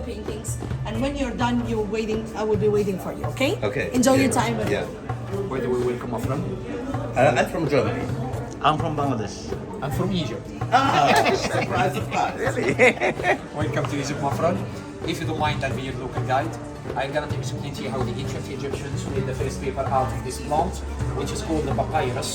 paintings. And when you're done, you're waiting. I will be waiting for you. Okay? Okay. Enjoy your Yeah. time. Yeah. Where do we come from? I'm from Germany. I'm from Bangladesh. I'm from Egypt. Surprise, surprise. Really? Welcome to Egypt, my friend. If you don't mind, I'll be your local guide. I'm gonna explain to you how the ancient Egyptians made the first paper out of this plant, which is called the Papyrus.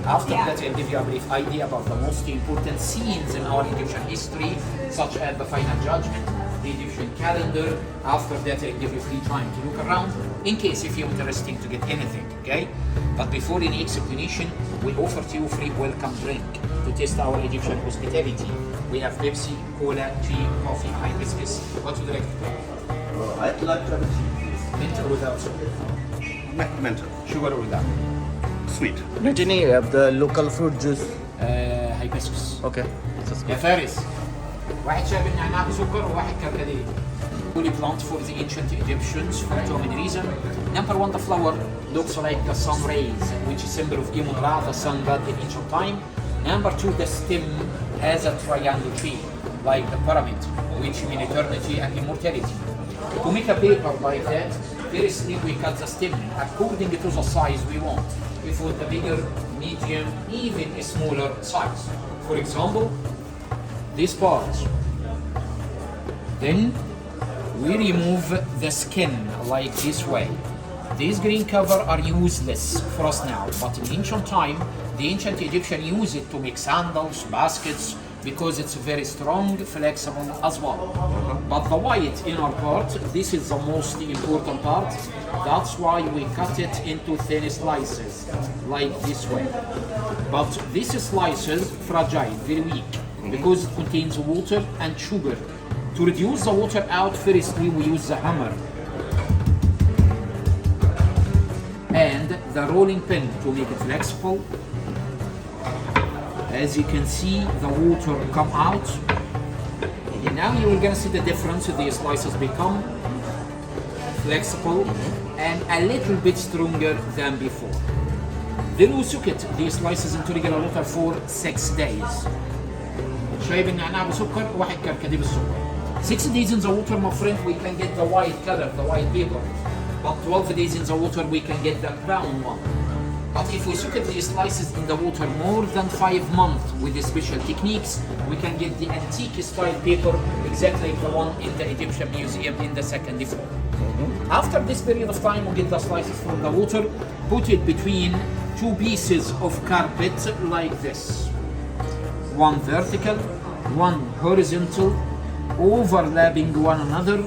After that, I'll give you a brief idea about the most important scenes in our Egyptian history, such as the Final Judgment, the Egyptian calendar. After that, I'll give you free time to look around, in case if you're interested to get anything, okay? But before any explanation, we offer to you free welcome drink to test our Egyptian hospitality. We have Pepsi, Cola, tea, coffee, hibiscus. What would you like to drink? I'd like to have a tea. Mint or without sugar? Mental. Sugar or without? Sweet. Brittany, the local fruit juice. Hibiscus. Okay. يا فارس واحد شاي بالنعناع بسكر وواحد كركديه. Holy plant for the ancient Egyptians for two main reasons. Number one, the flower looks like the sun rays, which is symbol of Amun Ra, the sun god in ancient time. Number two, the stem has a triangle shape, like the pyramid, which means eternity and immortality. To make a paper like that, firstly we cut the stem according to the size we want. If we want the bigger, medium, even a smaller size. For example, this part. Then we remove the skin like this way. These green cover are useless for us now, but in ancient time, the ancient Egyptian used it to make sandals, baskets, because it's very strong, flexible as well. But the white inner part, this is the most important part. That's why we cut it into thin slices, like this way. But this slices fragile, very weak, because it contains water and sugar. To reduce the water out, firstly we use the hammer and the rolling pin to make it flexible. As you can see, the water come out. And now you are gonna see the difference. The slices become flexible and a little bit stronger than before. Then we soak it, these slices, into regular water for 6 days. شاي بالنعناع بسكر وواحد كركديه بالسكر. 6 days in the water, my friend, we can get the white color, the white paper. But 12 days in the water, we can get the brown one. But if we soak these slices in the water more than 5 months with the special techniques, we can get the antique style paper exactly like the one in the Egyptian Museum in the second floor. After this period of time, we get the slices from the water, put it between 2 pieces of carpet like this. One vertical, one horizontal, overlapping one another,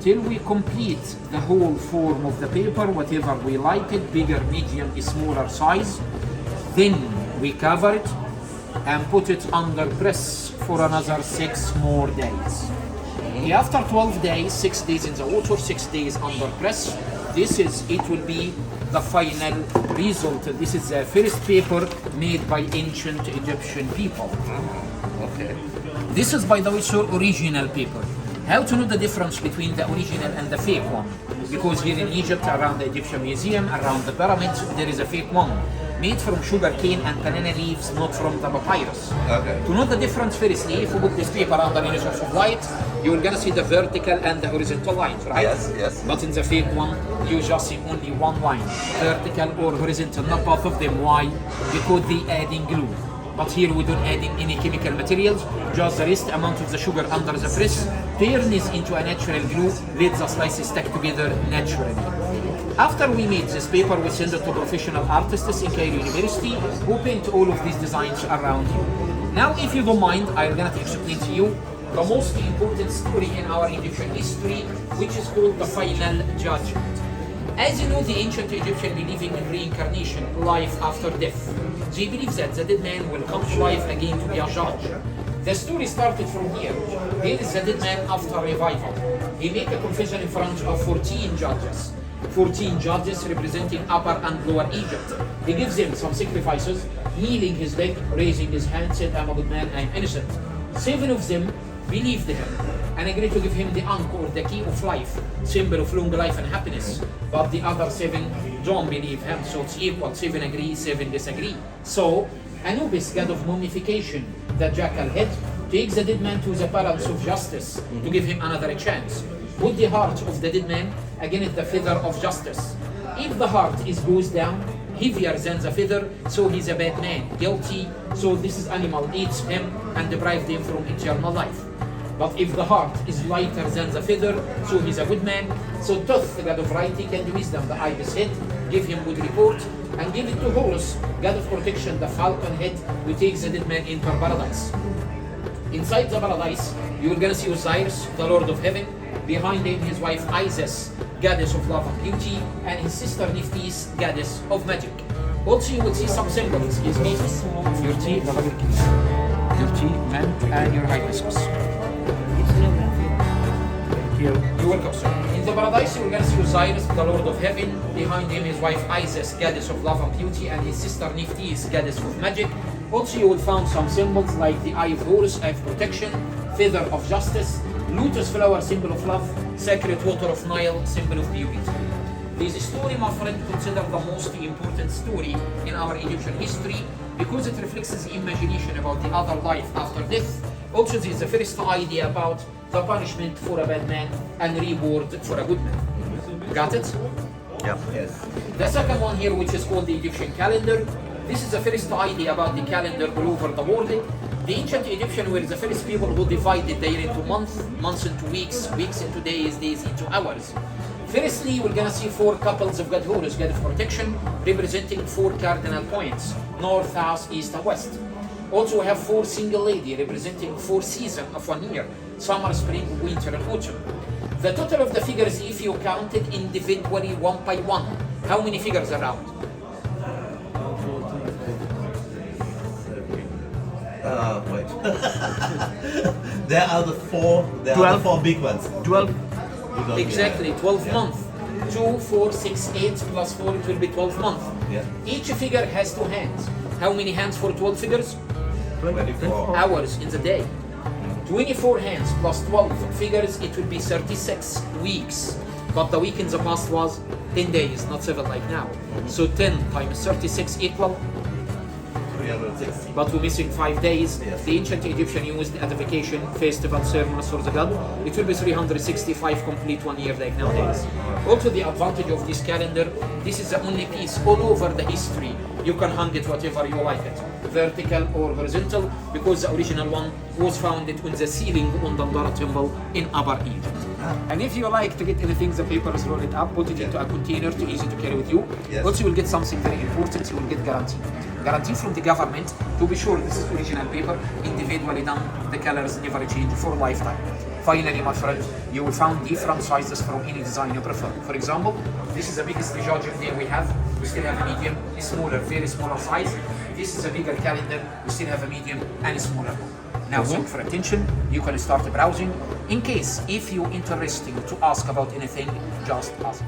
till we complete the whole form of the paper, whatever we like it, bigger, medium, smaller size. Then we cover it and put it under press for another 6 more days. After 12 days, 6 days in the water, 6 days under press, it will be the final result. This is the first paper made by ancient Egyptian people. Okay. This is, by the way, sir, original paper. How to know the difference between the original and the fake one? Because here in Egypt, around the Egyptian Museum, around the pyramids, there is a fake one, made from sugar cane and banana leaves, not from the papyrus. Okay. To know the difference, firstly, if you put this paper under any source of light, you're gonna see the vertical and the horizontal lines, right? Yes, yes. But in the fake one, you just see only one line, vertical or horizontal, not both of them. Why? Because they adding glue. But here we don't add in any chemical materials, just the rest amount of the sugar under the press turns into a natural glue, let the slices stick together naturally. After we made this paper, we send it to professional artists in Cairo University who paint all of these designs around you. Now, if you don't mind, I'm going to explain to you the most important story in our Egyptian history, which is called the Final Judgment. As you know, the ancient Egyptians believing in reincarnation, life after death. They believe that the dead man will come to life again to be a judge. The story started from here. Here is the dead man after revival. He made a confession in front of 14 judges. 14 judges representing Upper and Lower Egypt. He gives them some sacrifices, kneeling his leg, raising his hand, said, "I'm a good man, I'm innocent." 7 of them believed him and agreed to give him the ankh, or the key of life, symbol of long life and happiness. But the other 7 don't believe him, so it's equal. 7 agree, 7 disagree. So Anubis, god of mummification, the jackal head, Take the dead man to the balance of justice to give him another chance. Put the heart of the dead man against the feather of justice. If the heart goes down heavier than the feather, so he's a bad man, guilty, so this animal eats him and deprives him from eternal life. But if the heart is lighter than the feather, so he's a good man. So Thoth, the god of writing and wisdom, the ibis head, give him good report, and give it to Horus, god of protection, the falcon head, who takes the dead man into paradise. Inside the paradise, you're gonna see Osiris, the Lord of Heaven, behind him his wife Isis, goddess of love and beauty, and his sister Nephthys, goddess of magic. Also you will see some symbols, his meats, your tea, your tea, mint, and your hibiscus. You're welcome, sir. In the paradise, you're going to see Osiris, the Lord of Heaven. Behind him, his wife Isis, goddess of love and beauty, and his sister Nephthys, goddess of magic. Also, you will find some symbols like the eye of Horus, eye of protection, feather of justice, lotus flower, symbol of love, sacred water of Nile, symbol of purity. This story, my friend, considered the most important story in our Egyptian history because it reflects the imagination about the other life after death. Also, this is the first idea about the punishment for a bad man and reward for a good man. Got it? Yeah. Yes. The second one here, which is called the Egyptian calendar. This is the first idea about the calendar all over the world. The ancient Egyptians were the first people who divided the year into months into weeks, weeks into days, days into hours. Firstly, we're gonna see 4 couples of God Horus, God of protection, representing 4 cardinal points, north, south, east, and west. Also, we have 4 single ladies, representing 4 seasons of 1 year, summer, spring, winter, and autumn. The total of the figures, if you counted individually one by one, how many figures around? Wait. There are the 4 big ones. 12. Exactly, 12 months. 2, 4, 6, 8 plus 4, it will be 12 months. Yeah. Each figure has 2 hands. How many hands for 12 figures? 24. Hours in the day. 24 hands plus 12 figures, it will be 36 weeks. But the week in the past was 10 days, not 7 like now. So 10 times 36 equal, 360. but we're missing 5 days. Yes. The ancient Egyptian used at the vacation festival ceremonies for the god. It will be 365 complete 1 year like nowadays. Also, the advantage of this calendar, this is the only piece all over the history. You can hang it whatever you like it, vertical or horizontal, because the original one was found on the ceiling on the Dara temple in Upper Egypt. And if you like to get anything, the papers, roll it up, put it into a container, too easy to carry with you. Yes. Also, you will get something very important, you will get guarantee. Guarantee from the government to be sure this is original paper, individually done, the colors never change for lifetime. Finally, my friend, you will find different sizes from any design you prefer. For example, this is the biggest judging there we have. We still have a medium, a smaller, very smaller size. This is a bigger calendar. We still have a medium and a smaller one. Now, so for attention, you can start browsing. In case, if you're interested to ask about anything, just ask.